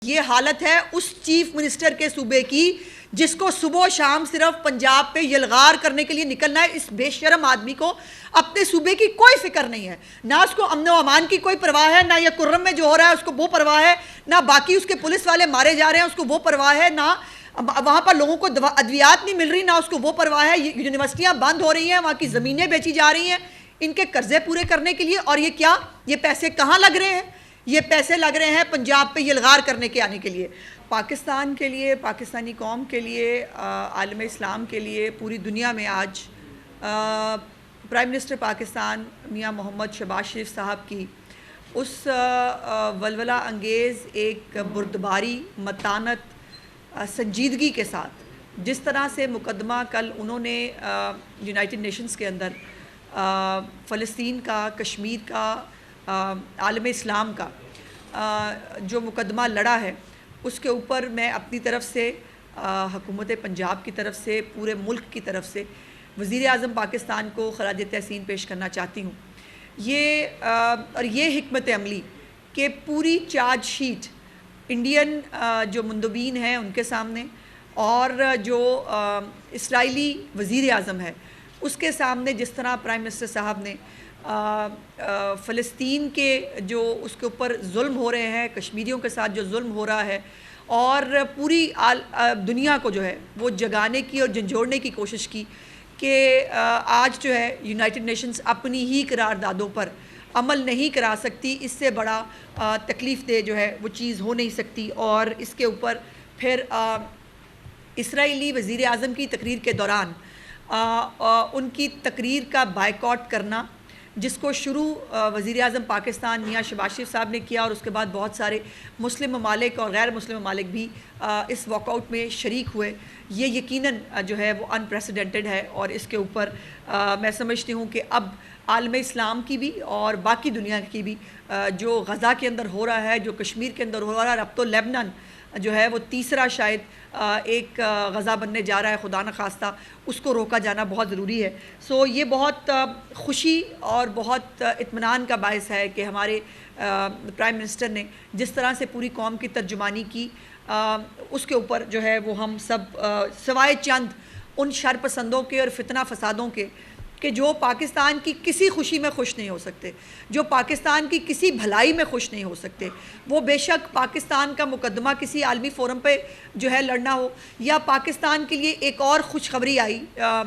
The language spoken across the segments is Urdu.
یہ حالت ہے اس چیف منسٹر کے صوبے کی جس کو صبح و شام صرف پنجاب پہ یلغار کرنے کے لیے نکلنا ہے۔ اس بے شرم آدمی کو اپنے صوبے کی کوئی فکر نہیں ہے، نہ اس کو امن و امان کی کوئی پرواہ ہے، نہ یہ کرم میں جو ہو رہا ہے اس کو وہ پرواہ ہے، نہ باقی اس کے پولیس والے مارے جا رہے ہیں اس کو وہ پرواہ ہے، نہ وہاں پر لوگوں کو ادویات نہیں مل رہی نہ اس کو وہ پرواہ ہے۔ یونیورسٹیاں بند ہو رہی ہیں، وہاں کی زمینیں بیچی جا رہی ہیں ان کے قرضے پورے کرنے کے لیے، اور یہ کیا، یہ پیسے کہاں لگ رہے ہیں؟ یہ پیسے لگ رہے ہیں پنجاب پہ یلغار کرنے کے آنے کے لیے۔ پاکستان کے لیے، پاکستانی قوم کے لیے، عالم اسلام کے لیے، پوری دنیا میں آج پرائم منسٹر پاکستان میاں محمد شہباز شریف صاحب کی اس ولولہ انگیز ایک بردباری، متانت، سنجیدگی کے ساتھ جس طرح سے مقدمہ کل انہوں نے یونائٹڈ نیشنز کے اندر فلسطین کا، کشمیر کا، عالم اسلام کا جو مقدمہ لڑا ہے، اس کے اوپر میں اپنی طرف سے، حکومت پنجاب کی طرف سے، پورے ملک کی طرف سے وزیر اعظم پاکستان کو خراج تحسین پیش کرنا چاہتی ہوں۔ یہ حکمت عملی کہ پوری چارج شیٹ انڈین جو مندوبین ہیں ان کے سامنے اور جو اسرائیلی وزیر اعظم ہے اس کے سامنے، جس طرح پرائم منسٹر صاحب نے فلسطین کے جو اس کے اوپر ظلم ہو رہے ہیں، کشمیریوں کے ساتھ جو ظلم ہو رہا ہے، اور پوری دنیا کو جو ہے وہ جگانے کی اور جھنجھوڑنے کی کوشش کی کہ آج جو ہے یونائٹڈ نیشنز اپنی ہی قراردادوں پر عمل نہیں کرا سکتی، اس سے بڑا تکلیف دہ جو ہے وہ چیز ہو نہیں سکتی۔ اور اس کے اوپر پھر اسرائیلی وزیر اعظم کی تقریر کے دوران ان کی تقریر کا بائیکاٹ کرنا، جس کو شروع وزیر اعظم پاکستان میاں شہباز شریف صاحب نے کیا، اور اس کے بعد بہت سارے مسلم ممالک اور غیر مسلم ممالک بھی اس واک آؤٹ میں شریک ہوئے۔ یہ یقیناً جو ہے وہ انپریسیڈنٹڈ ہے، اور اس کے اوپر میں سمجھتی ہوں کہ اب عالم اسلام کی بھی اور باقی دنیا کی بھی جو غزہ کے اندر ہو رہا ہے، جو کشمیر کے اندر ہو رہا ہے، اور اب تو لیبنان جو ہے وہ تیسرا شاید ایک غزہ بننے جا رہا ہے، خدا نخواستہ، اس کو روکا جانا بہت ضروری ہے۔ سو یہ بہت خوشی اور بہت اطمینان کا باعث ہے کہ ہمارے پرائم منسٹر نے جس طرح سے پوری قوم کی ترجمانی کی، اس کے اوپر جو ہے وہ ہم سب سوائے چند ان شر پسندوں کے اور فتنہ فسادوں کے کہ جو پاکستان کی کسی خوشی میں خوش نہیں ہو سکتے، جو پاکستان کی کسی بھلائی میں خوش نہیں ہو سکتے، وہ بے شک پاکستان کا مقدمہ کسی عالمی فورم پہ جو ہے لڑنا ہو، یا پاکستان کے لیے ایک اور خوشخبری آئی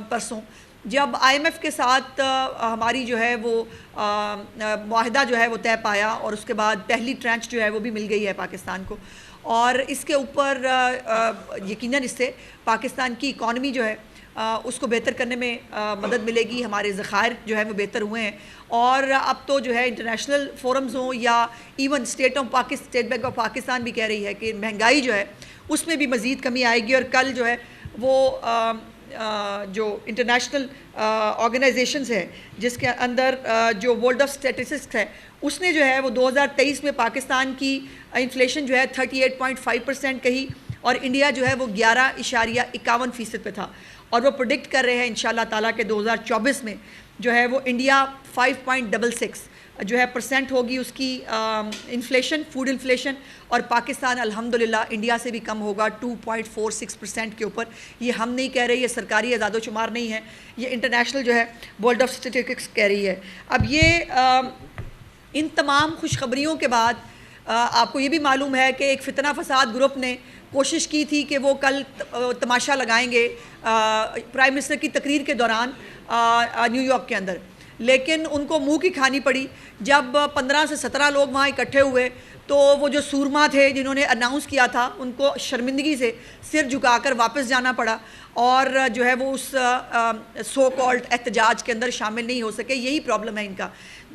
پرسوں جب IMF کے ساتھ ہماری جو ہے وہ معاہدہ جو ہے وہ طے پایا، اور اس کے بعد پہلی ٹرانچ جو ہے وہ بھی مل گئی ہے پاکستان کو، اور اس کے اوپر یقیناً اس سے پاکستان کی اکانومی جو ہے اس کو بہتر کرنے میں مدد ملے گی، ہمارے ذخائر جو ہے وہ بہتر ہوئے ہیں، اور اب تو جو ہے انٹرنیشنل فورمز ہوں یا even state bank of Pakistan بھی کہہ رہی ہے کہ مہنگائی جو ہے اس میں بھی مزید کمی آئے گی۔ اور کل جو ہے وہ جو انٹرنیشنل آرگنائزیشنز ہیں جس کے اندر جو ورلڈ آف اسٹیٹسٹکس ہے، اس نے جو ہے وہ 2023 میں پاکستان کی انفلیشن جو ہے 38.5% کہی، اور انڈیا جو ہے وہ 11.51% پہ تھا، اور وہ پریڈکٹ کر رہے ہیں انشاءاللہ تعالیٰ کہ 2024 میں جو ہے وہ انڈیا 5.66 جو ہے % ہوگی اس کی انفلیشن، فوڈ انفلیشن، اور پاکستان الحمدللہ انڈیا سے بھی کم ہوگا 2.46% کے اوپر۔ یہ ہم نہیں کہہ رہے، یہ سرکاری اعداد و شمار نہیں ہے، یہ انٹرنیشنل جو ہے ورلڈ آف اسٹیٹسٹکس کہہ رہی ہے۔ اب یہ ان تمام خوشخبریوں کے بعد آپ کو یہ بھی معلوم ہے کہ ایک فتنہ فساد گروپ نے کوشش کی تھی کہ وہ کل تماشا لگائیں گے پرائم منسٹر کی تقریر کے دوران نیو یارک کے اندر، لیکن ان کو منہ کی کھانی پڑی جب 15 سے 17 لوگ وہاں اکٹھے ہوئے، تو وہ جو سورما تھے جنہوں نے اناؤنس کیا تھا ان کو شرمندگی سے سر جھکا کر واپس جانا پڑا، اور جو ہے وہ اس سو کالڈ احتجاج کے اندر شامل نہیں ہو سکے۔ یہی پرابلم ہے ان کا،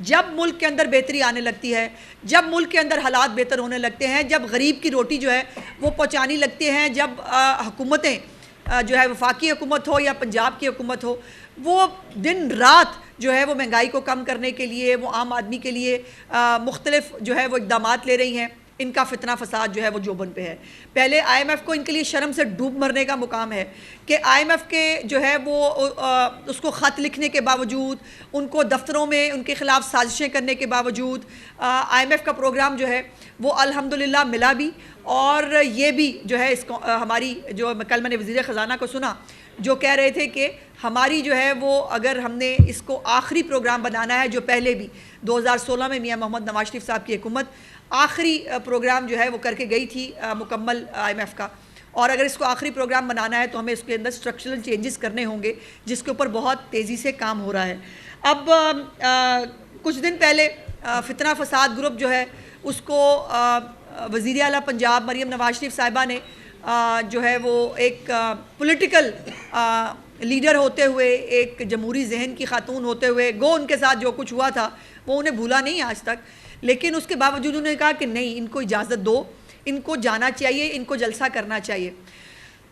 جب ملک کے اندر بہتری آنے لگتی ہے، جب ملک کے اندر حالات بہتر ہونے لگتے ہیں، جب غریب کی روٹی جو ہے وہ پہنچانی لگتی ہیں، جب حکومتیں جو ہے وفاقی حکومت ہو یا پنجاب کی حکومت ہو، وہ دن رات جو ہے وہ مہنگائی کو کم کرنے کے لیے، وہ عام آدمی کے لیے مختلف جو ہے وہ اقدامات لے رہی ہیں، ان کا فتنہ فساد جو ہے وہ جوبن پہ ہے. پہلے آئی ایم ایف کو ان کے لیے شرم سے ڈوب مرنے کا مقام ہے کہ آئی ایم ایف کے جو ہے وہ اس کو خط لکھنے کے باوجود, ان کو دفتروں میں ان کے خلاف سازشیں کرنے کے باوجود آئی ایم ایف کا پروگرام جو ہے وہ الحمدللہ ملا بھی. اور یہ بھی جو ہے اس کو ہماری جو کل میں نے وزیر خزانہ کو سنا جو کہہ رہے تھے کہ ہماری جو ہے وہ اگر ہم نے اس کو آخری پروگرام بنانا ہے, جو پہلے بھی 2016 میں میاں محمد نواز شریف صاحب کی حکومت آخری پروگرام جو ہے وہ کر کے گئی تھی مکمل آئی ایم ایف کا, اور اگر اس کو آخری پروگرام بنانا ہے تو ہمیں اس کے اندر اسٹرکچرل چینجز کرنے ہوں گے جس کے اوپر بہت تیزی سے کام ہو رہا ہے. اب کچھ دن پہلے فتنہ فساد گروپ جو ہے اس کو وزیر اعلیٰ پنجاب مریم نواز شریف صاحبہ نے جو ہے وہ ایک پولیٹیکل لیڈر ہوتے ہوئے, ایک جمہوری ذہن کی خاتون ہوتے ہوئے, گو ان کے ساتھ جو کچھ ہوا تھا وہ انہیں بھولا نہیں آج تک, لیکن اس کے باوجود انہوں نے کہا کہ نہیں, ان کو اجازت دو, ان کو جانا چاہیے, ان کو جلسہ کرنا چاہیے.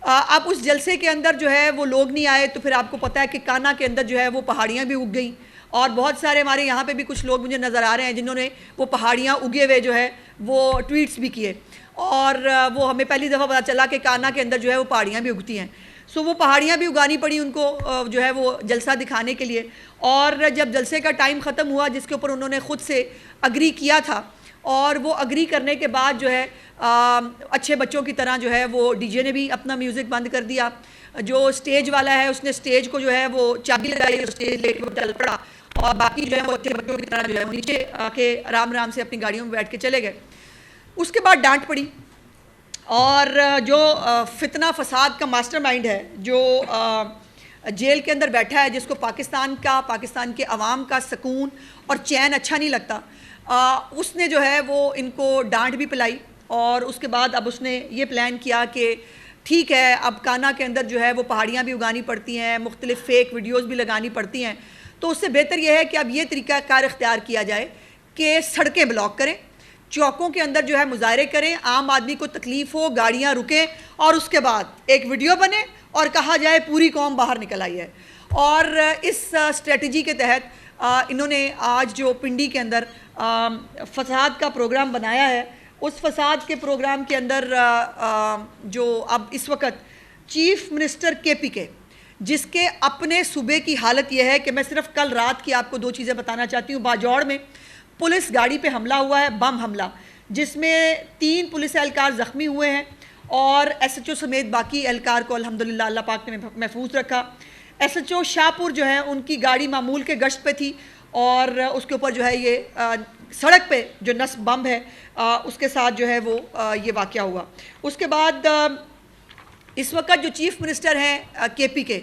اب اس جلسے کے اندر جو ہے وہ لوگ نہیں آئے تو پھر آپ کو پتہ ہے کہ کانا کے اندر جو ہے وہ پہاڑیاں بھی اگ گئیں, اور بہت سارے ہمارے یہاں پہ بھی کچھ لوگ مجھے نظر آ رہے ہیں جنہوں نے وہ پہاڑیاں اگے ہوئے جو ہے وہ ٹویٹس بھی کیے, اور وہ ہمیں پہلی دفعہ پتہ چلا کہ کانا کے اندر جو ہے وہ پہاڑیاں بھی اگتی ہیں. سو وہ پہاڑیاں بھی اگانی پڑی ان کو جو ہے وہ جلسہ دکھانے کے لیے. اور جب جلسے کا ٹائم ختم ہوا جس کے اوپر انہوں نے خود سے اگری کیا تھا, اور وہ اگری کرنے کے بعد جو ہے اچھے بچوں کی طرح جو ہے وہ ڈی جے نے بھی اپنا میوزک بند کر دیا, جو اسٹیج والا ہے اس نے اسٹیج کو جو ہے وہ چابی لگائی, اسٹیج لے کے وہ چل پڑا, اور باقی جو ہے وہ اچھے بچوں کی طرح جو ہے وہ نیچے آ کے آرام سے اپنی گاڑیوں میں بیٹھ کے چلے گئے. اس کے بعد ڈانٹ پڑی, اور جو فتنہ فساد کا ماسٹر مائنڈ ہے جو جیل کے اندر بیٹھا ہے, جس کو پاکستان کے عوام کا سکون اور چین اچھا نہیں لگتا, اس نے جو ہے وہ ان کو ڈانٹ بھی پلائی. اور اس کے بعد اب اس نے یہ پلان کیا کہ ٹھیک ہے اب کانا کے اندر جو ہے وہ پہاڑیاں بھی اگانی پڑتی ہیں, مختلف فیک ویڈیوز بھی لگانی پڑتی ہیں, تو اس سے بہتر یہ ہے کہ اب یہ طریقہ کار اختیار کیا جائے کہ سڑکیں بلاک کریں, چوکوں کے اندر جو ہے مظاہرے کریں, عام آدمی کو تکلیف ہو, گاڑیاں رکیں, اور اس کے بعد ایک ویڈیو بنے اور کہا جائے پوری قوم باہر نکل آئی ہے. اور اس اسٹریٹجی کے تحت انہوں نے آج جو پنڈی کے اندر فساد کا پروگرام بنایا ہے, اس فساد کے پروگرام کے اندر جو اب اس وقت چیف منسٹر کے پی کے, جس کے اپنے صوبے کی حالت یہ ہے کہ میں صرف کل رات کی آپ کو 2 چیزیں بتانا چاہتی ہوں. باجوڑ میں پولیس گاڑی پہ حملہ ہوا ہے, بم حملہ, جس میں 3 پولیس اہلکار زخمی ہوئے ہیں, اور ایس ایچ او سمیت باقی اہلکار کو الحمدللہ اللہ پاک نے محفوظ رکھا. ایس ایچ او شاہپور جو ہے ان کی گاڑی معمول کے گشت پہ تھی, اور اس کے اوپر جو ہے یہ سڑک پہ جو نصب بم ہے اس کے ساتھ جو ہے وہ یہ واقعہ ہوا. اس کے بعد اس وقت جو چیف منسٹر ہیں کے پی کے,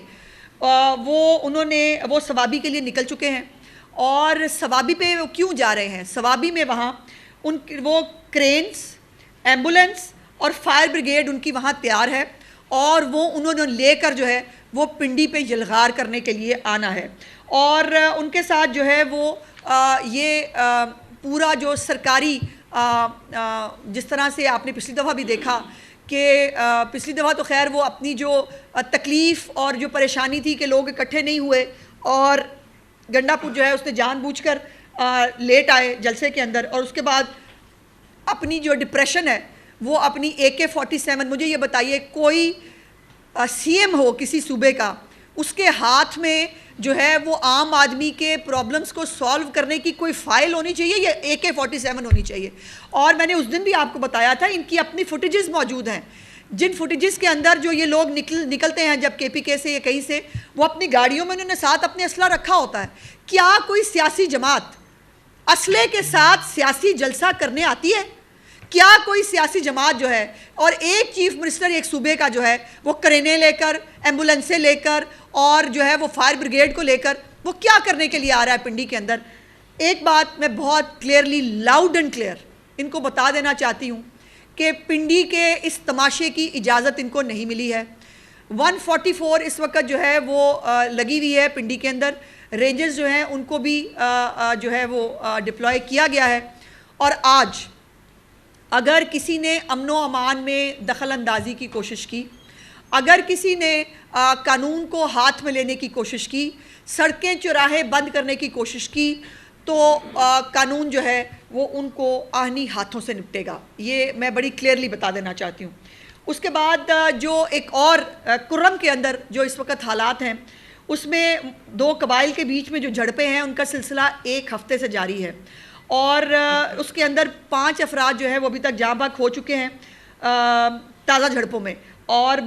وہ ثوابی کے لیے نکل چکے ہیں. اور ثوابی پہ وہ کیوں جا رہے ہیں؟ ثوابی میں وہاں وہ کرینز, ایمبولنس اور فائر بریگیڈ ان کی وہاں تیار ہے, اور وہ انہوں نے لے کر جو ہے وہ پنڈی پہ یلغار کرنے کے لیے آنا ہے. اور ان کے ساتھ جو ہے وہ یہ پورا جو سرکاری جس طرح سے آپ نے پچھلی دفعہ بھی دیکھا کہ پچھلی دفعہ تو خیر وہ اپنی جو تکلیف اور جو پریشانی تھی کہ لوگ اکٹھے نہیں ہوئے, اور گنڈا پور جو ہے اس نے جان بوجھ کر لیٹ آئے جلسے کے اندر, اور اس کے بعد اپنی جو ڈپریشن ہے وہ اپنی AK-47, مجھے یہ بتائیے کوئی سی ایم ہو کسی صوبے کا, اس کے ہاتھ میں جو ہے وہ عام آدمی کے پرابلمز کو سالو کرنے کی کوئی فائل ہونی چاہیے یا AK-47 ہونی چاہیے. اور میں نے اس دن بھی آپ کو بتایا تھا ان کی اپنی فوٹیجز موجود ہیں, جن فوٹیجز کے اندر جو یہ لوگ نکلتے ہیں جب کے پی کے سے یا کہیں سے, وہ اپنی گاڑیوں میں انہوں نے ساتھ اپنے اسلحہ رکھا ہوتا ہے. کیا کوئی سیاسی جماعت اسلحے کے ساتھ سیاسی جلسہ کرنے آتی ہے؟ کیا کوئی سیاسی جماعت جو ہے, اور ایک چیف منسٹر ایک صوبے کا جو ہے وہ کرینے لے کر, ایمبولنسیں لے کر, اور جو ہے وہ فائر بریگیڈ کو لے کر وہ کیا کرنے کے لیے آ رہا ہے پنڈی کے اندر؟ ایک بات میں بہت clearly loud and clear in کو بتا دینا چاہتی ہوں کہ پنڈی کے اس تماشے کی اجازت ان کو نہیں ملی ہے. 144 اس وقت جو ہے وہ لگی ہوئی ہے پنڈی کے اندر, رینجرز جو ہیں ان کو بھی جو ہے وہ ڈپلوائے کیا گیا ہے. اور آج اگر کسی نے امن و امان میں دخل اندازی کی کوشش کی, اگر کسی نے قانون کو ہاتھ میں لینے کی کوشش کی, سڑکیں چوراہے بند کرنے کی کوشش کی, تو قانون جو ہے وہ ان کو آہنی ہاتھوں سے نپٹے گا. یہ میں بڑی کلیئرلی بتا دینا چاہتی ہوں. اس کے بعد جو ایک اور کرم کے اندر جو اس وقت حالات ہیں اس میں دو قبائل کے بیچ میں جو جھڑپیں ہیں ان کا سلسلہ ایک ہفتے سے جاری ہے اور اس کے اندر 5 افراد جو ہے وہ ابھی تک جاں بحق ہو چکے ہیں تازہ جھڑپوں میں, اور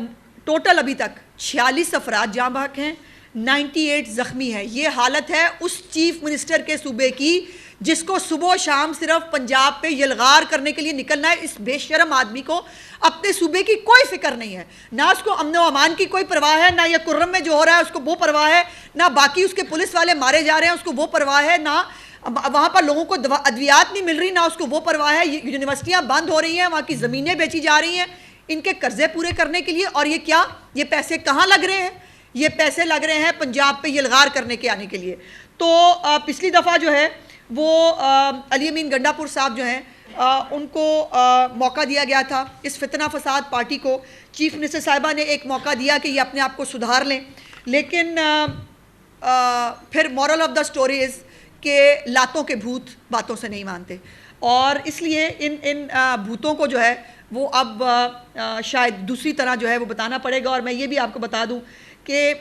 ٹوٹل ابھی تک 46 افراد جاں بحق ہیں, 98 زخمی ہیں. یہ حالت ہے اس چیف منسٹر کے صوبے کی جس کو صبح و شام صرف پنجاب پہ یلغار کرنے کے لیے نکلنا ہے. اس بے شرم آدمی کو اپنے صوبے کی کوئی فکر نہیں ہے, نہ اس کو امن و امان کی کوئی پرواہ ہے, نہ یہ کرم میں جو ہو رہا ہے اس کو وہ پرواہ ہے, نہ باقی اس کے پولیس والے مارے جا رہے ہیں اس کو وہ پرواہ ہے, نہ وہاں پر لوگوں کو ادویات نہیں مل رہی نہ اس کو وہ پرواہ ہے. یونیورسٹیاں بند ہو رہی ہیں, وہاں کی زمینیں بیچی جا رہی ہیں ان کے قرضے پورے کرنے کے لیے. اور یہ کیا, یہ پیسے کہاں لگ رہے ہیں؟ یہ پیسے لگ رہے ہیں پنجاب پہ یلغار کرنے کے آنے کے لیے. تو پچھلی دفعہ جو ہے وہ علی امین گنڈا پور صاحب جو ہیں ان کو موقع دیا گیا تھا اس فتنہ فساد پارٹی کو. چیف منسٹر صاحبہ نے ایک موقع دیا کہ یہ اپنے آپ کو سدھار لیں, لیکن پھر مورل آف دا سٹوری از کہ لاتوں کے بھوت باتوں سے نہیں مانتے, اور اس لیے ان بھوتوں کو جو ہے وہ اب شاید دوسری طرح جو ہے وہ بتانا پڑے گا. اور میں یہ بھی آپ کو بتا دوں کہ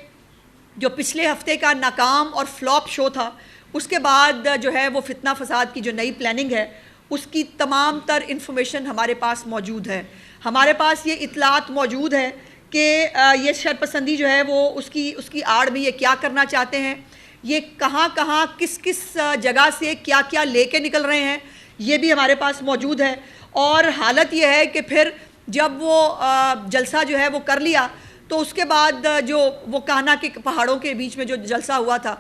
جو پچھلے ہفتے کا ناکام اور فلاپ شو تھا اس کے بعد جو ہے وہ فتنہ فساد کی جو نئی پلاننگ ہے اس کی تمام تر انفارمیشن ہمارے پاس موجود ہے. ہمارے پاس یہ اطلاعات موجود ہے کہ یہ شرپسندی جو ہے وہ اس کی آڑ میں یہ کیا کرنا چاہتے ہیں, یہ کہاں کہاں کس کس جگہ سے کیا کیا لے کے نکل رہے ہیں, یہ بھی ہمارے پاس موجود ہے. اور حالت یہ ہے کہ پھر جب وہ جلسہ جو ہے وہ کر لیا تو اس کے بعد جو وہ کاہنا کے پہاڑوں کے بیچ میں جو جلسہ ہوا تھا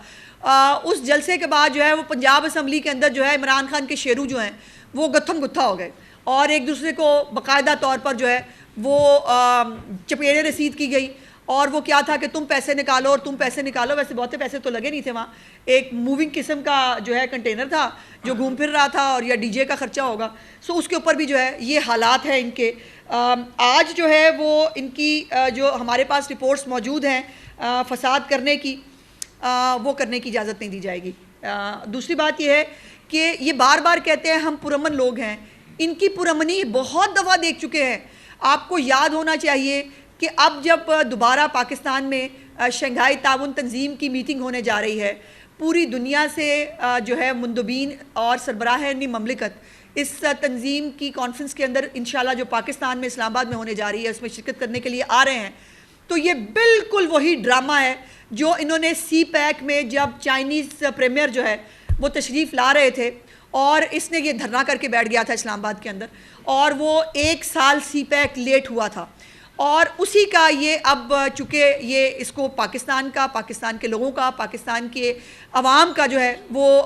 اس جلسے کے بعد جو ہے وہ پنجاب اسمبلی کے اندر جو ہے عمران خان کے شیرو جو ہیں وہ گتھم گتھا ہو گئے اور ایک دوسرے کو باقاعدہ طور پر جو ہے وہ چپیڑے رسید کی گئی. اور وہ کیا تھا کہ تم پیسے نکالو اور تم پیسے نکالو. ویسے بہتے پیسے تو لگے نہیں تھے وہاں, ایک موونگ قسم کا جو ہے کنٹینر تھا جو گھوم پھر رہا تھا اور یا ڈی جے کا خرچہ ہوگا. سو اس کے اوپر بھی جو ہے یہ حالات ہیں ان کے. آج جو ہے وہ ان کی جو ہمارے پاس رپورٹس موجود ہیں فساد کرنے کی, وہ کرنے کی اجازت نہیں دی جائے گی. دوسری بات یہ ہے کہ یہ بار بار کہتے ہیں ہم پرامن لوگ ہیں, ان کی پرامنی بہت دفعہ دیکھ چکے ہیں. آپ کو یاد ہونا چاہیے کہ اب جب دوبارہ پاکستان میں شنگھائی تعاون تنظیم کی میٹنگ ہونے جا رہی ہے, پوری دنیا سے جو ہے مندوبین اور سربراہان مملکت اس تنظیم کی کانفرنس کے اندر انشاءاللہ جو پاکستان میں اسلام آباد میں ہونے جا رہی ہے اس میں شرکت کرنے کے لیے آ رہے ہیں. تو یہ بالکل وہی ڈرامہ ہے جو انہوں نے سی پیک میں جب چائنیز پریمیئر جو ہے وہ تشریف لا رہے تھے اور اس نے یہ دھرنا کر کے بیٹھ گیا تھا اسلام آباد کے اندر, اور وہ 1 سال سی پیک لیٹ ہوا تھا. اور اسی کا یہ اب چونکہ یہ اس کو پاکستان کا, پاکستان کے لوگوں کا, پاکستان کے عوام کا جو ہے وہ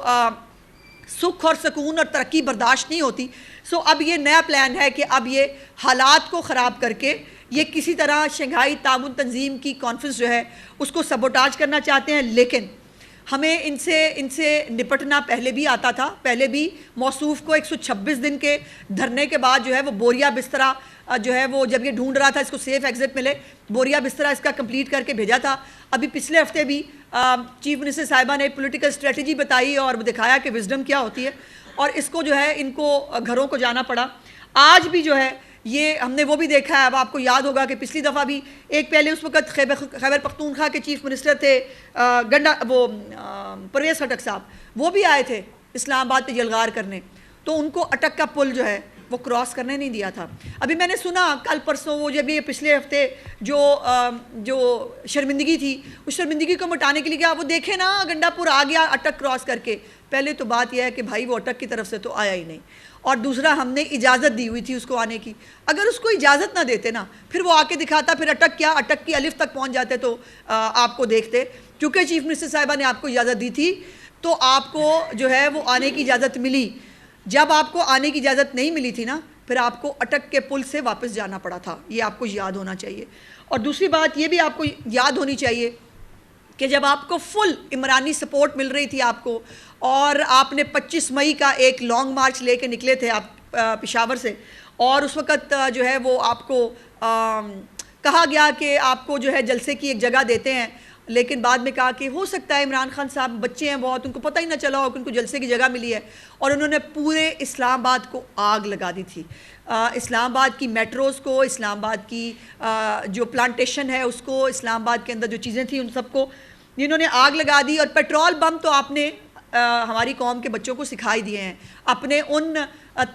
سکھ اور سکون اور ترقی برداشت نہیں ہوتی. سو اب یہ نیا پلان ہے کہ اب یہ حالات کو خراب کر کے یہ کسی طرح شنگھائی تعاون تنظیم کی کانفرنس جو ہے اس کو سبوٹاج کرنا چاہتے ہیں. لیکن ہمیں ان سے نپٹنا پہلے بھی آتا تھا. پہلے بھی موصوف کو 126 دن کے دھرنے کے بعد جو ہے وہ بوریا بسترا جو ہے وہ جب یہ ڈھونڈ رہا تھا اس کو سیف ایگزٹ ملے, بوریا بسترا اس کا کمپلیٹ کر کے بھیجا تھا. ابھی پچھلے ہفتے بھی چیف منسٹر صاحبہ نے پولیٹیکل اسٹریٹجی بتائی اور دکھایا کہ وزڈم کیا ہوتی ہے, اور اس کو جو ہے ان کو گھروں کو جانا پڑا. آج بھی جو ہے یہ ہم نے وہ بھی دیکھا ہے. اب آپ کو یاد ہوگا کہ پچھلی دفعہ بھی ایک پہلے اس وقت خیبر پختونخوا کے چیف منسٹر تھے پرویز خٹک صاحب, وہ بھی آئے تھے اسلام آباد پہ یلغار کرنے, تو ان کو اٹک کا پل جو ہے وہ کراس کرنے نہیں دیا تھا. ابھی میں نے سنا کل پرسوں وہ جب یہ پچھلے ہفتے جو شرمندگی تھی اس شرمندگی کو مٹانے کے لیے کیا, وہ دیکھیں نا گنڈا پور آ گیا اٹک کراس کر کے. پہلے تو بات یہ ہے کہ بھائی وہ اٹک کی طرف سے تو آیا ہی نہیں, اور دوسرا ہم نے اجازت دی ہوئی تھی اس کو آنے کی. اگر اس کو اجازت نہ دیتے نا پھر وہ آ کے دکھاتا, پھر اٹک کیا, اٹک کی الف تک پہنچ جاتے تو آپ کو دیکھتے. چونکہ چیف منسٹر صاحبہ نے آپ کو اجازت دی تھی تو آپ کو جو ہے وہ آنے کی اجازت ملی. جب آپ کو آنے کی اجازت نہیں ملی تھی نا پھر آپ کو اٹک کے پل سے واپس جانا پڑا تھا. یہ آپ کو یاد ہونا چاہیے. اور دوسری بات یہ بھی آپ کو یاد ہونی چاہیے کہ جب آپ کو فل عمرانی سپورٹ مل رہی تھی آپ کو, اور آپ نے 25 مئی کا ایک لانگ مارچ لے کے نکلے تھے آپ پشاور سے, اور اس وقت جو ہے وہ آپ کو کہا گیا کہ آپ کو جو ہے جلسے کی ایک جگہ دیتے ہیں, لیکن بعد میں کہا کہ ہو سکتا ہے عمران خان صاحب بچے ہیں بہت، ان کو پتہ ہی نہ چلا ہو کہ ان کو جلسے کی جگہ ملی ہے، اور انہوں نے پورے اسلام آباد کو آگ لگا دی تھی، اسلام آباد کی میٹروز کو، اسلام آباد کی جو پلانٹیشن ہے اس کو، اسلام آباد کے اندر جو چیزیں تھیں ان سب کو انہوں نے آگ لگا دی. اور پیٹرول بم تو آپ نے ہماری قوم کے بچوں کو سکھائی دیے ہیں اپنے ان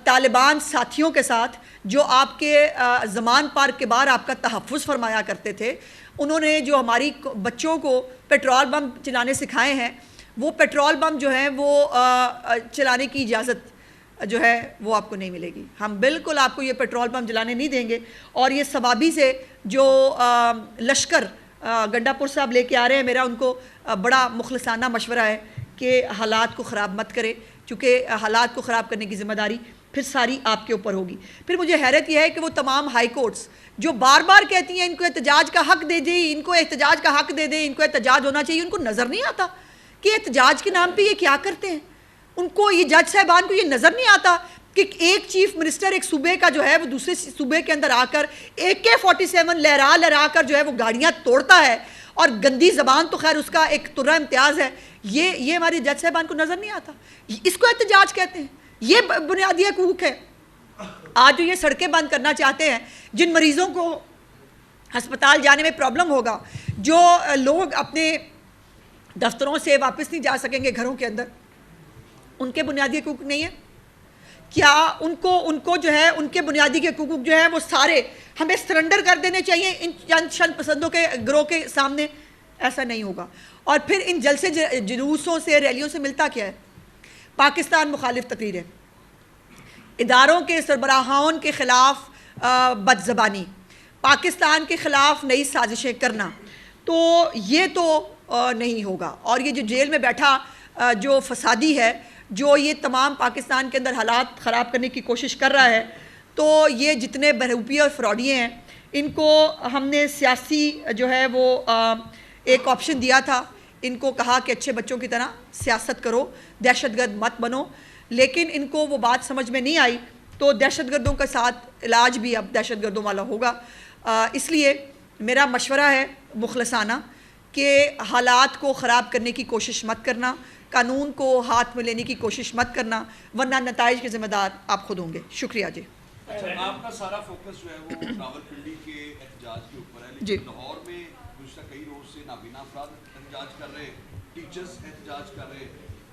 طالبان ساتھیوں کے ساتھ جو آپ کے زمان پارک کے باہر آپ کا تحفظ فرمایا کرتے تھے. انہوں نے جو ہماری بچوں کو پیٹرول بم چلانے سکھائے ہیں، وہ پیٹرول بم جو ہیں وہ چلانے کی اجازت جو ہے وہ آپ کو نہیں ملے گی. ہم بالکل آپ کو یہ پیٹرول بم جلانے نہیں دیں گے. اور یہ سوابی سے جو لشکر گنڈا پور صاحب لے کے آ رہے ہیں، میرا ان کو بڑا مخلصانہ مشورہ ہے کہ حالات کو خراب مت کرے، چونکہ حالات کو خراب کرنے کی ذمہ داری پھر ساری آپ کے اوپر ہوگی. پھر مجھے حیرت یہ ہے کہ وہ تمام ہائی کورٹس جو بار بار کہتی ہیں ان کو احتجاج کا حق دے دیں، ان کو احتجاج کا حق دے دیں، ان کو احتجاج ہونا چاہیے، ان کو نظر نہیں آتا کہ احتجاج کے نام پہ یہ کیا کرتے ہیں. ان کو یہ جج صاحبان کو یہ نظر نہیں آتا کہ ایک چیف منسٹر ایک صوبے کا جو ہے وہ دوسرے صوبے کے اندر آ کر AK-47 لہرا کر جو ہے وہ گاڑیاں توڑتا ہے، اور گندی زبان تو خیر اس کا ایک طرح امتیاز ہے. یہ ہمارے جج صاحبان کو نظر نہیں آتا. اس کو احتجاج کہتے ہیں. یہ بنیادی حقوق ہے. آج جو یہ سڑکیں بند کرنا چاہتے ہیں، جن مریضوں کو ہسپتال جانے میں پرابلم ہوگا، جو لوگ اپنے دفتروں سے واپس نہیں جا سکیں گے گھروں کے اندر، ان کے بنیادی حقوق نہیں ہیں کیا؟ ان کو جو ہے ان کے بنیادی حقوق جو ہے وہ سارے ہمیں سرنڈر کر دینے چاہیے ان چند شن پسندوں کے گروہ کے سامنے؟ ایسا نہیں ہوگا. اور پھر ان جلسے جلوسوں سے ریلیوں سے ملتا کیا ہے؟ پاکستان مخالف تقریریں، اداروں کے سربراہان کے خلاف بد زبانی، پاکستان کے خلاف نئی سازشیں کرنا. تو یہ تو نہیں ہوگا. اور یہ جو جیل میں بیٹھا جو فسادی ہے، جو یہ تمام پاکستان کے اندر حالات خراب کرنے کی کوشش کر رہا ہے، تو یہ جتنے بہروپیے اور فراڈیے ہیں، ان کو ہم نے سیاسی جو ہے وہ ایک آپشن دیا تھا. ان کو کہا کہ اچھے بچوں کی طرح سیاست کرو، دہشت گرد مت بنو. لیکن ان کو وہ بات سمجھ میں نہیں آئی، تو دہشت گردوں کے ساتھ علاج بھی اب دہشت گردوں والا ہوگا. اس لیے میرا مشورہ ہے مخلصانہ کہ حالات کو خراب کرنے کی کوشش مت کرنا، قانون کو ہاتھ میں لینے کی کوشش مت کرنا، ورنہ نتائج کے ذمہ دار آپ خود ہوں گے. شکریہ جی. آپ کا سارا فوکس جو ہے وہ راولپنڈی کے احتجاج کے اوپر ہے، لیکن لاہور میں گزشتہ کئی روز سے نابینا افراد احتجاج کر رہے، ٹیچرز احتجاج کر رہے.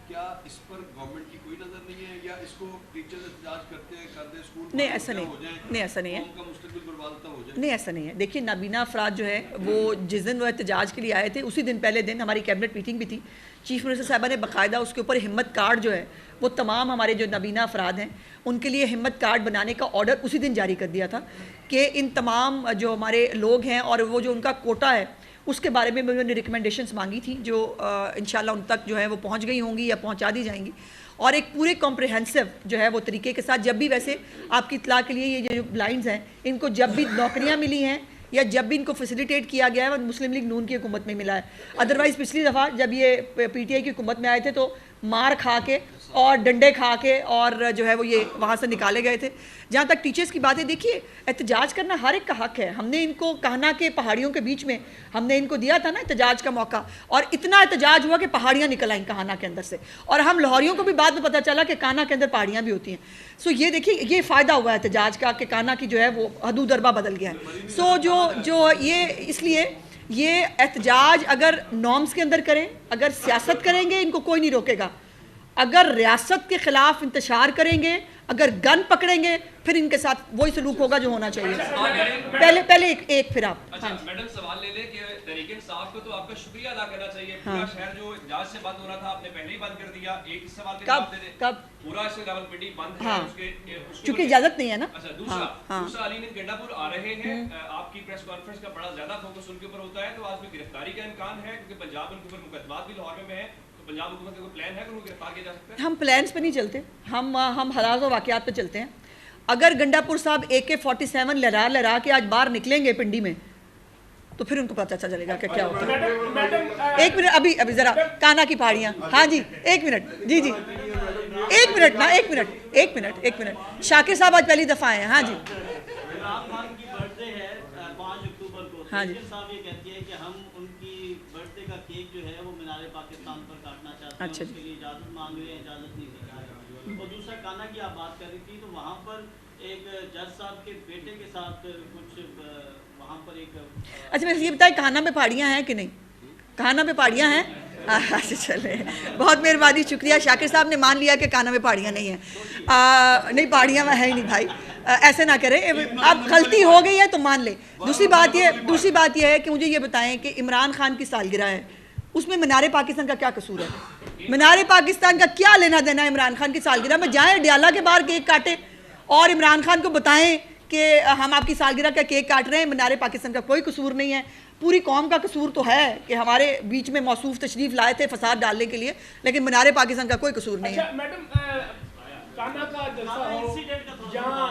کیا اس پر گورنمنٹ کی کوئی نظر نہیں ہے، یا اس کو ٹیچرز احتجاج کرتے ہیں کر دیں اسکول نہیں ایسا نہیں، نہیں ایسا نہیں ہے، ان کا مستقبل برباد ہو جائے؟ نہیں ایسا نہیں ہے. دیکھیے نابینا افراد جو ہے وہ جس دن وہ احتجاج کے لیے آئے تھے، اسی دن پہلے دن ہماری کیبنٹ میٹنگ بھی تھی. چیف منسٹر صاحبہ نے باقاعدہ اس کے اوپر ہمت کارڈ جو ہے وہ تمام ہمارے جو نابینا افراد ہیں ان کے لیے ہمت کارڈ بنانے کا آرڈر اسی دن جاری کر دیا تھا کہ ان تمام جو ہمارے لوگ ہیں اور وہ جو ان کا کوٹا ہے اس کے بارے میں انہوں نے ریکمنڈیشنز مانگی تھی، جو انشاءاللہ ان تک جو ہے وہ پہنچ گئی ہوں گی یا پہنچا دی جائیں گی. اور ایک پورے کمپریہنسو جو ہے وہ طریقے کے ساتھ، جب بھی ویسے آپ کی اطلاع کے لیے یہ جو بلائنڈز ہیں ان کو جب بھی نوکریاں ملی ہیں یا جب بھی ان کو فیسیلیٹیٹ کیا گیا ہے وہ مسلم لیگ نون کی حکومت میں ملا ہے. ادروائز پچھلی دفعہ جب یہ PTI کی حکومت میں آئے تھے تو مار کھا کے اور ڈنڈے کھا کے اور جو ہے وہ یہ وہاں سے نکالے گئے تھے. جہاں تک ٹیچرز کی باتیں، دیکھیے احتجاج کرنا ہر ایک کا حق ہے. ہم نے ان کو کہنا کہ پہاڑیوں کے بیچ میں ہم نے ان کو دیا تھا نا احتجاج کا موقع، اور اتنا احتجاج ہوا کہ پہاڑیاں نکل آئیں کہانا کے اندر سے، اور ہم لاہوریوں کو بھی بعد میں پتہ چلا کہ کانا کے اندر پہاڑیاں بھی ہوتی ہیں. سو یہ دیکھیے یہ فائدہ ہوا ہے احتجاج کا کہ کانا کی جو ہے وہ حدود اربا بدل گیا ہے. سو جو یہ اس لیے یہ احتجاج اگر نارمز کے اندر کریں، اگر سیاست کریں گے ان کو کوئی نہیں روکے گا. اگر ریاست کے خلاف انتشار کریں گے، اگر گن پکڑیں گے، پھر ان کے ساتھ وہی سلوک ہوگا جو ہونا چاہیے. پہلے ایک پھر آپ. اچھا میڈم سوال لے لیں کہ تحریک انصاف کو تو آپ کا شکریہ ادا کرنا چاہیے. پورا شہر جو احتجاج سے بند ہو رہا تھا آپ نے پہلے ہی بند کر دیا. ایک سوال کے جواب دے دیں. کب پورا راولپنڈی بند ہے اس کے چونکہ اجازت نہیں ہے نا. اچھا دوسرا علی گنڈا پور آ رہے ہیں، آپ کی پریس کانفرنس کا بڑا زیادہ فوکس ان کے اوپر ہوتا ہے، تو آج بھی گرفتاری کا امکان ہے کیونکہ پنجاب ان کے اوپر مقدمات بھی لاہور میں ہیں. پنجاب حکومت کا کوئی پلان ہے کہ ان کو گرفتار کیا جا سکتا ہے؟ ہم پلانس پہ نہیں چلتے، ہم حالات و واقعات پہ چلتے ہیں. اگر گنڈا پور صاحب AK-47 لہرا کے آج باہر نکلیں گے پنڈی میں تو پھر ان کو پتہ چلے گا کہ کیا ہوتا ہے. ایک منٹ ابھی ذرا کانا کی پہاڑیاں. ہاں جی ایک منٹ. جی ایک منٹ شاکر صاحب آج پہلی دفعہ آئے ہیں. ہاں جی ہاں جی صاحب یہ کہتی ہے کہ ہم ان کی برتھ ڈے کا کیک جو ہے وہ مینار پاکستان پر کاٹنا چاہتے ہیں، اچھا اس کے لیے اجازت مانگ رہے ہیں، اجازت نہیں دے رہے. اور دوسرا کانا کی آپ بات کر رہی تھی، تو وہاں پر ایک جج صاحب کے بیٹے کے ساتھ کچھ وہاں پر ایک اچھا میں یہ بتائیں کانا میں پہاڑیاں ہیں کہ نہیں؟ کانا میں پہاڑیاں ہیں؟ اچھا چلے بہت مہربانی، شکریہ. شاکر صاحب نے مان لیا کہ کانا میں پہاڑیاں نہیں ہیں. نہیں پہاڑیاں میں ہے ہی نہیں بھائی، ایسے نہ کریں. اب غلطی ہو گئی ہے تو مان لیں. دوسری بات یہ ہے کہ مجھے یہ بتائیں کہ عمران خان کی سالگرہ ہے، اس میں مینار پاکستان کا کیا قصور ہے؟ مینار پاکستان کا کیا لینا دینا ہے عمران خان کی سالگرہ میں؟ جائیں ڈیالہ کے باہر کیک کاٹیں اور عمران خان کو بتائیں کہ ہم آپ کی سالگرہ کا کیک کاٹ رہے ہیں. مینار پاکستان کا کوئی قصور نہیں ہے. پوری قوم کا قصور تو ہے کہ ہمارے بیچ میں موصوف تشریف لائے تھے فساد ڈالنے کے لیے، لیکن مینار پاکستان کا کوئی قصور نہیں ہے. اچھا میڈم، کانا کا جلسہ ہو جہاں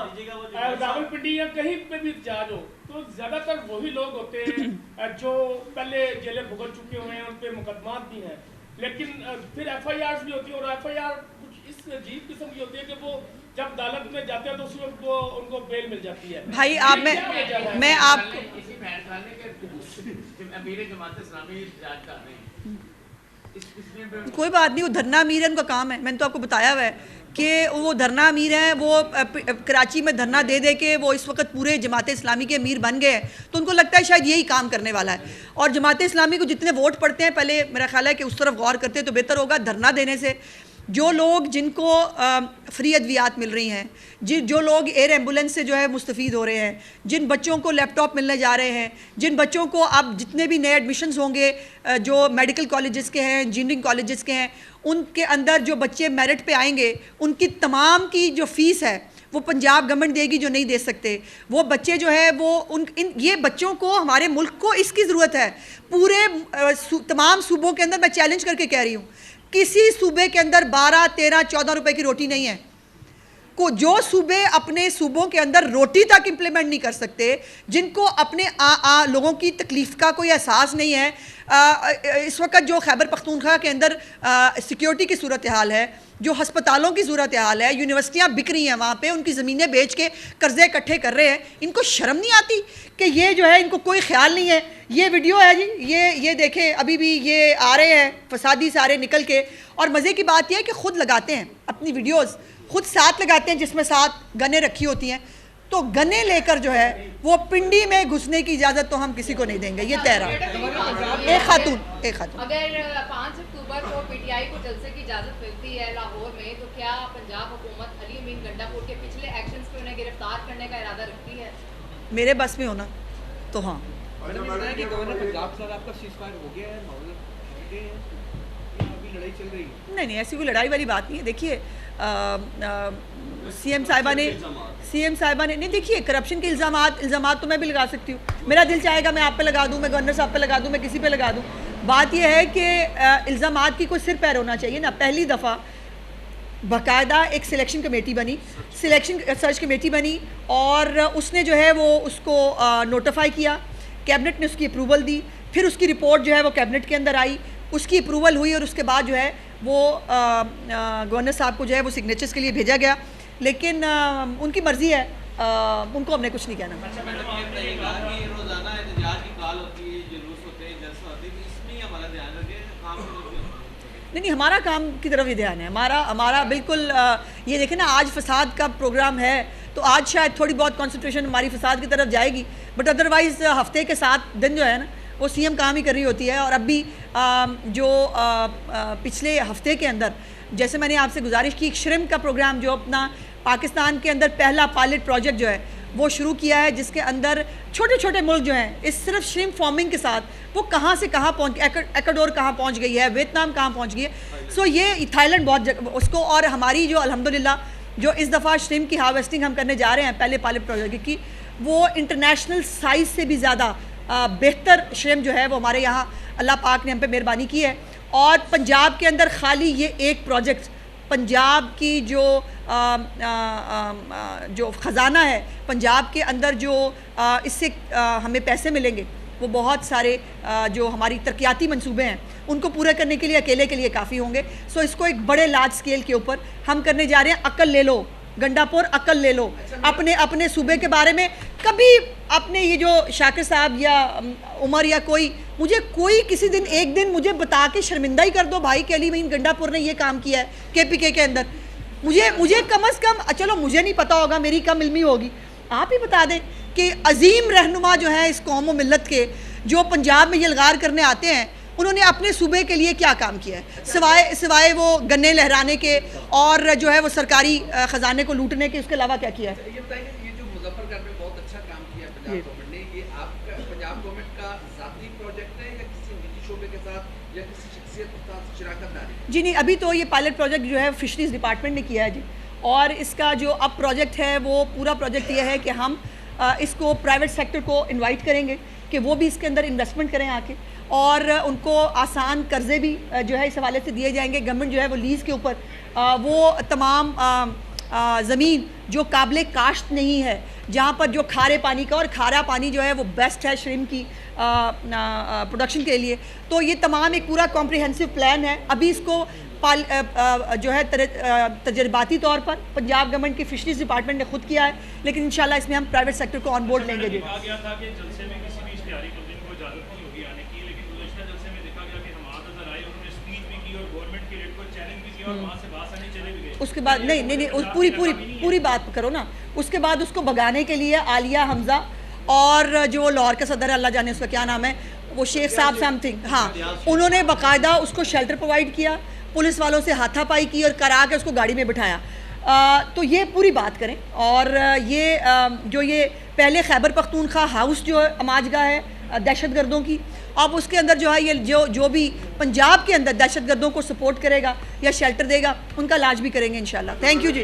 راولپنڈی یا کہیں پہ بھی احتجاج ہو تو زیادہ تر وہی لوگ ہوتے ہیں جو پہلے جیلیں بھگت چکے ہوئے ہیں، ان پہ مقدمات بھی ہیں، لیکن پھر ایف آئی آرز بھی ہوتی ہیں، اور ایف آئی آر کچھ اس عجیب قسم کی ہوتی ہے کہ وہ جب عدالت میں جاتے ہیں تو اس وقت وہ ان کو بیل مل جاتی ہے. بھائی آپ میں آپ اسی بحث والے کے امیر جماعت اسلامی احتجاج کر رہے ہیں. کوئی بات نہیں، وہ دھرنا امیر ہے، ان کا کام ہے. میں نے تو آپ کو بتایا ہوا ہے کہ وہ دھرنا امیر ہیں. وہ کراچی میں دھرنا دے دے کے وہ اس وقت پورے جماعت اسلامی کے امیر بن گئے ہیں، تو ان کو لگتا ہے شاید یہی کام کرنے والا ہے. اور جماعت اسلامی کو جتنے ووٹ پڑتے ہیں، پہلے میرا خیال ہے کہ اس طرف غور کرتے تو بہتر ہوگا. دھرنا دینے سے جو لوگ جن کو فری ادویات مل رہی ہیں، جو لوگ ایئر ایمبولنس سے جو ہے مستفید ہو رہے ہیں، جن بچوں کو لیپ ٹاپ ملنے جا رہے ہیں، جن بچوں کو اب جتنے بھی نئے ایڈمیشنز ہوں گے جو میڈیکل کالجز کے ہیں، انجینئرنگ کالجز کے ہیں، ان کے اندر جو بچے میرٹ پہ آئیں گے، ان کی تمام کی جو فیس ہے وہ پنجاب گورنمنٹ دے گی، جو نہیں دے سکتے. وہ بچے جو ہے وہ یہ بچوں کو، ہمارے ملک کو اس کی ضرورت ہے. پورے تمام صوبوں کے اندر میں چیلنج کر کے کہہ رہی ہوں، کسی صوبے کے اندر 12, 13, 14 روپے کی روٹی نہیں ہے. جو صوبے اپنے صوبوں کے اندر روٹی تک امپلیمنٹ نہیں کر سکتے، جن کو اپنے لوگوں کی تکلیف کا کوئی احساس نہیں ہے. اس وقت جو خیبر پختونخوا کے اندر سیکیورٹی کی صورتحال ہے، جو ہسپتالوں کی صورتحال ہے، یونیورسٹیاں بک رہی ہیں وہاں پہ، ان کی زمینیں بیچ کے قرضے اکٹھے کر رہے ہیں، ان کو شرم نہیں آتی کہ یہ جو ہے ان کو کوئی خیال نہیں ہے. یہ ویڈیو ہے جی، یہ دیکھیں ابھی بھی یہ آ رہے ہیں فسادی سارے نکل کے. اور مزے کی بات یہ ہے کہ خود لگاتے ہیں اپنی ویڈیوز، خود ساتھ لگاتے ہیں جس میں ساتھ گنیں رکھی ہوتی ہیں. تو گنے لے کر جو ہے وہ پنڈی میں گھسنے کی اجازت تو ہم کسی کو نہیں دیں گے. یہ تیرا ایک خاتون اگر 5 اکتوبر کو پی ٹی آئی کو جلسے کی اجازت ملتی ہے لاہور میں، تو کیا پنجاب حکومت علی امین گنڈاپور کے پچھلے ایکشنز پہ انہیں گرفتار کرنے کا ارادہ رکھتی ہے؟ میرے بس میں ہونا تو ہاں. نہیں ایسی کوئی لڑائی والی بات نہیں ہے. دیکھیے سی ایم صاحبہ نے نہیں، دیکھیے کرپشن کے الزامات تو میں بھی لگا سکتی ہوں. میرا دل چاہے گا میں آپ پہ لگا دوں، میں گورنر صاحب پہ لگا دوں، میں کسی پہ لگا دوں. بات یہ ہے کہ الزامات کی کوئی سر پیر ہونا چاہیے نا. پہلی دفعہ باقاعدہ ایک سلیکشن کمیٹی بنی، سرچ کمیٹی بنی، اور اس نے جو ہے وہ اس کو نوٹیفائی کیا، کیبنٹ نے اس کی اپروول دی، پھر اس کی رپورٹ جو ہے وہ کیبنٹ کے اندر آئی، اس کی اپروول ہوئی، اور اس کے بعد جو ہے وہ گورنر صاحب کو جو ہے وہ سگنیچرز کے لیے بھیجا گیا. لیکن ان کی مرضی ہے، ان کو ہم نے کچھ نہیں کہنا. روزانہ احتجاج کی کال ہوتی ہے، جلوس ہوتے ہیں، جلسہ ہوتے ہیں، اس میں ہمارا دھیان رکھے کام نہیں ہمارا کام کی طرف ہی دھیان ہے. ہمارا بالکل یہ دیکھیں نا، آج فساد کا پروگرام ہے تو آج شاید تھوڑی بہت کنسنٹریشن ہماری فساد کی طرف جائے گی، بٹ ادروائز ہفتے کے 7 دن جو ہے نا وہ سی ایم کام ہی کر رہی ہوتی ہے. اور اب بھی جو پچھلے ہفتے کے اندر جیسے میں نے آپ سے گزارش کی، ایک شرم کا پروگرام جو اپنا پاکستان کے اندر پہلا پائلٹ پروجیکٹ جو ہے وہ شروع کیا ہے، جس کے اندر چھوٹے چھوٹے ملک جو ہیں اس صرف شرم فارمنگ کے ساتھ وہ کہاں سے کہاں پہنچ، ایکوڈور کہاں پہنچ گئی ہے، ویتنام کہاں پہنچ گئی ہے. سو یہ تھائی لینڈ بہت اس کو، اور ہماری جو الحمدللہ جو اس دفعہ شرم کی ہارویسٹنگ ہم کرنے جا رہے ہیں پہلے پائلٹ پروجیکٹ کی، وہ انٹرنیشنل سائز سے بھی زیادہ بہتر شرم جو ہے وہ ہمارے یہاں اللہ پاک نے ہم پہ مہربانی کی ہے. اور پنجاب کے اندر خالی یہ ایک پروجیکٹ، پنجاب کی جو خزانہ ہے پنجاب کے اندر، جو اس سے ہمیں پیسے ملیں گے وہ بہت سارے جو ہماری ترقیاتی منصوبے ہیں ان کو پورے کرنے کے لیے اکیلے کے لیے کافی ہوں گے. سو اس کو ایک بڑے لارج سکیل کے اوپر ہم کرنے جا رہے ہیں. عقل لے لو گنڈاپور عقل لے لو اپنے صوبے کے بارے میں. کبھی اپنے یہ جو شاکر صاحب یا عمر یا مجھے کوئی کسی دن ایک دن مجھے بتا کے شرمندہ ہی کر دو بھائی کہ علی معین گنڈاپور نے یہ کام کیا ہے KPK کے اندر. مجھے کم از کم, چلو مجھے نہیں پتا ہوگا, میری کم علمی ہوگی, آپ ہی بتا دیں کہ عظیم رہنما جو ہیں اس قوم و ملت کے, جو پنجاب میں یلغار کرنے آتے ہیں, انہوں نے اپنے صوبے کے لیے کیا کام کیا ہے سوائے وہ گنے لہرانے کے اور جو ہے وہ سرکاری خزانے کو لوٹنے کے, اس کے علاوہ کیا کیا ہے؟ یہ بتائیں کہ یہ جو مظفر گڑھ میں بہت اچھا کام کیا ہے پنجاب گورنمنٹ نے, یہ آپ کا پنجاب گورنمنٹ کا ذاتی پروجیکٹ ہے یا کسی نجی شعبے کے ساتھ یا کسی شخصیت کے ساتھ شراکت داری؟ جی نہیں, ابھی تو یہ پائلٹ پروجیکٹ جو ہے فشریز ڈپارٹمنٹ نے کیا ہے جی, اور اس کا جو اب پروجیکٹ ہے وہ پورا پروجیکٹ یہ ہے کہ ہم اس کو پرائیویٹ سیکٹر کو انوائٹ کریں گے کہ وہ بھی اس کے اندر انویسٹمنٹ کریں آ کے, اور ان کو آسان قرضے بھی جو ہے اس حوالے سے دیے جائیں گے. گورنمنٹ جو ہے وہ لیز کے اوپر وہ تمام زمین جو قابل کاشت نہیں ہے, جہاں پر جو کھارے پانی کا, اور کھارا پانی جو ہے وہ بیسٹ ہے شرم کی پروڈکشن کے لیے, تو یہ تمام ایک پورا کمپریہنسو پلان ہے. ابھی اس کو جو ہے تجرباتی طور پر پنجاب گورنمنٹ کی فشریز ڈپارٹمنٹ نے خود کیا ہے, لیکن انشاءاللہ اس میں ہم پرائیویٹ سیکٹر کو آن بورڈ لیں گے. کہا گیا تھا کہ جلسے میں کسی بھی اشتہاری کمپنی کو اجازت نہیں ہوگی آنے کی, لیکن گزشتہ جلسے میں دیکھا گیا کہ حماد نظر آئے, انہوں نے اسپیچ بھی کی اور گورنمنٹ کے ریٹ کو چیلنج بھی کیا اور وہاں سے باہر نہیں چلے بھی گئے. اس کے بعد نہیں پوری بات کرو نا. اس کے بعد اس کو بھگانے کے لیے عالیہ حمزہ اور جو لاہور کا صدر ہے, اللہ جانے اس کا کیا نام ہے, وہ شیخ صاحب سم تھنگ, ہاں, انہوں نے باقاعدہ اس کو شیلٹر پرووائڈ کیا, پولیس والوں سے ہاتھا پائی کی اور کرا کے اس کو گاڑی میں بٹھایا. تو یہ پوری بات کریں. اور یہ جو یہ پہلے خیبر پختونخوا ہاؤس جو اماج گاہ ہے دہشت گردوں کی, اب اس کے اندر جو ہے یہ جو بھی پنجاب کے اندر دہشت گردوں کو سپورٹ کرے گا یا شیلٹر دے گا, ان کا علاج بھی کریں گے انشاءاللہ. Thank you G.